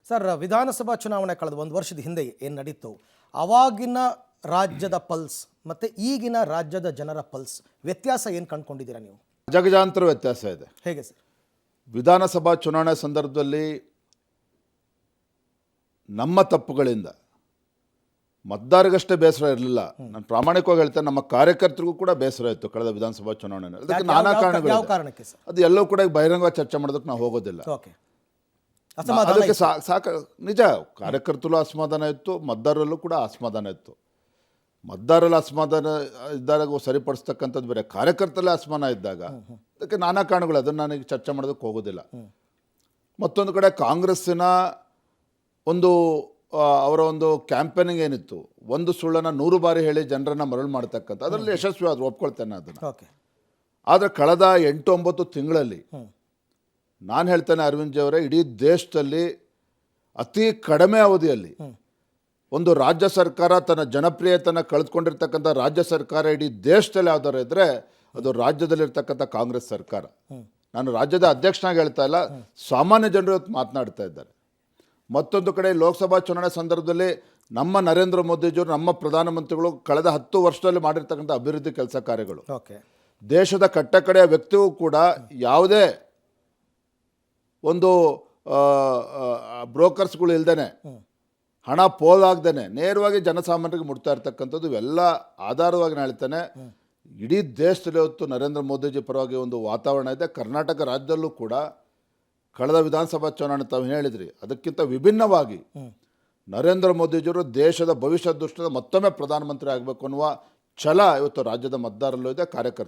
Sir, ವಿಧಾನಸಭಾ ಚುನಾವಣೆ ಕಳೆದ ಒಂದು ವರ್ಷದ ಹಿಂದೆ ಏನು ನಡೀತು, ಅವಾಗಿನ ರಾಜ್ಯದ ಪಲ್ಸ್ ಮತ್ತು ಈಗಿನ ರಾಜ್ಯದ ಜನರ ಪಲ್ಸ್ ವ್ಯತ್ಯಾಸ ಏನು ಕಂಡುಕೊಂಡಿದ್ದೀರಾ ನೀವು? ಜಗಜಾಂತರ ವ್ಯತ್ಯಾಸ ಇದೆ. ಹೇಗೆ ಸರ್? ವಿಧಾನಸಭಾ ಚುನಾವಣೆ ಸಂದರ್ಭದಲ್ಲಿ ನಮ್ಮ ತಪ್ಪುಗಳಿಂದ ಮತದಾರರಿಗಷ್ಟೇ ಬೇಸರ ಇರಲಿಲ್ಲ. ನಾನು ಪ್ರಾಮಾಣಿಕವಾಗಿ ಹೇಳ್ತೇನೆ, ನಮ್ಮ ಕಾರ್ಯಕರ್ತರಿಗೂ ಕೂಡ ಬೇಸರ ಇತ್ತು ಕಳೆದ ವಿಧಾನಸಭಾ ಚುನಾವಣೆ. ಅದಕ್ಕೆ ನಾನಾ ಕಾರಣಗಳು. ಯಾವ ಕಾರಣಕ್ಕೆ ಸರ್? ಅದು ಎಲ್ಲವೂ ಕೂಡ ಬಹಿರಂಗ ಚರ್ಚೆ ಮಾಡೋದಕ್ಕೆ ನಾವು ಹೋಗೋದಿಲ್ಲ. ಓಕೆ, ಅಸಮಾಧಾನ ಅದಕ್ಕೆ ನಿಜ, ಕಾರ್ಯಕರ್ತರು ಅಸಮಾಧಾನ ಇತ್ತು, ಮತದಾರರಲ್ಲೂ ಕೂಡ ಅಸಮಾಧಾನ ಇತ್ತು. ಮತದಾರರಲ್ಲಿ ಅಸಮಾಧಾನ ಇದ್ದಾಗ ಸರಿಪಡಿಸ್ತಕ್ಕಂಥದ್ದು ಬೇರೆ, ಕಾರ್ಯಕರ್ತರಲ್ಲೇ ಅಸಮಾಧಾನ ಇದ್ದಾಗ ಅದಕ್ಕೆ ನಾನಾ ಕಾರಣಗಳು, ಅದನ್ನು ನಾನೀಗ ಚರ್ಚೆ ಮಾಡೋದಕ್ಕೆ ಹೋಗೋದಿಲ್ಲ. ಮತ್ತೊಂದು ಕಡೆ ಕಾಂಗ್ರೆಸ್ಸಿನ ಒಂದು ಅವರ ಒಂದು ಕ್ಯಾಂಪೇನಿಂಗ್ ಏನಿತ್ತು, ಒಂದು ಸುಳ್ಳನ್ನು 100 ಬಾರಿ ಹೇಳಿ ಜನರನ್ನು ಮರಳು ಮಾಡ್ತಕ್ಕಂಥ, ಅದರಲ್ಲಿ ಯಶಸ್ವಿ ಆದರೂ ಒಪ್ಕೊಳ್ತೇನೆ ಅದನ್ನು. ಓಕೆ, ಆದರೆ ಕಳೆದ 8-9 ತಿಂಗಳಲ್ಲಿ ನಾನು ಹೇಳ್ತೇನೆ ಅರವಿಂದ್ ಜಿ ಅವರೇ, ಇಡೀ ದೇಶದಲ್ಲಿ ಅತಿ ಕಡಿಮೆ ಅವಧಿಯಲ್ಲಿ ಒಂದು ರಾಜ್ಯ ಸರ್ಕಾರ ತನ್ನ ಜನಪ್ರಿಯತೆಯನ್ನು ಕಳೆದುಕೊಂಡಿರ್ತಕ್ಕಂಥ ರಾಜ್ಯ ಸರ್ಕಾರ ಇಡೀ ದೇಶದಲ್ಲಿ ಯಾವ್ದಾರು ಇದ್ದರೆ ಅದು ರಾಜ್ಯದಲ್ಲಿರ್ತಕ್ಕಂಥ ಕಾಂಗ್ರೆಸ್ ಸರ್ಕಾರ. ನಾನು ರಾಜ್ಯದ ಅಧ್ಯಕ್ಷನಾಗಿ ಹೇಳ್ತಾ ಇಲ್ಲ, ಸಾಮಾನ್ಯ ಜನರು ಇವತ್ತು ಮಾತನಾಡ್ತಾ ಇದ್ದಾರೆ. ಮತ್ತೊಂದು ಕಡೆ ಲೋಕಸಭಾ ಚುನಾವಣೆ ಸಂದರ್ಭದಲ್ಲಿ ನಮ್ಮ ನರೇಂದ್ರ ಮೋದಿಜಿಯವರು, ನಮ್ಮ ಪ್ರಧಾನಮಂತ್ರಿಗಳು ಕಳೆದ 10 ವರ್ಷದಲ್ಲಿ ಮಾಡಿರ್ತಕ್ಕಂಥ ಅಭಿವೃದ್ಧಿ ಕೆಲಸ ಕಾರ್ಯಗಳು, ದೇಶದ ಕಟ್ಟಕಡೆಯ ವ್ಯಕ್ತಿಗೂ ಕೂಡ ಯಾವುದೇ ಒಂದು ಬ್ರೋಕರ್ಸ್ಗಳು ಇಲ್ದೇನೆ, ಹಣ ಪೋಲಾಗ್ದೇನೆ ನೇರವಾಗಿ ಜನಸಾಮಾನ್ಯರಿಗೆ ಮುಟ್ತಾ ಇರ್ತಕ್ಕಂಥದ್ದು, ಇವೆಲ್ಲ ಆಧಾರವಾಗಿ ನಾನು ಹೇಳ್ತೇನೆ. ಇಡೀ ದೇಶದಲ್ಲಿ ಇವತ್ತು ನರೇಂದ್ರ ಮೋದಿಜಿ ಪರವಾಗಿ ಒಂದು ವಾತಾವರಣ ಇದೆ. ಕರ್ನಾಟಕ ರಾಜ್ಯದಲ್ಲೂ ಕೂಡ ಕಳೆದ ವಿಧಾನಸಭಾ ಚುನಾವಣೆ ತಾವು ಹೇಳಿದ್ರಿ, ಅದಕ್ಕಿಂತ ವಿಭಿನ್ನವಾಗಿ ನರೇಂದ್ರ ಮೋದಿಜಿಯವರು ದೇಶದ ಭವಿಷ್ಯ ದೃಷ್ಟಿಯಿಂದ ಮತ್ತೊಮ್ಮೆ ಪ್ರಧಾನಮಂತ್ರಿ ಆಗಬೇಕು ಅನ್ನುವ ಛಲ ಇವತ್ತು ರಾಜ್ಯದ ಮತದಾರರಲ್ಲೂ ಇದೆ, ಕಾರ್ಯಕರ್ತರು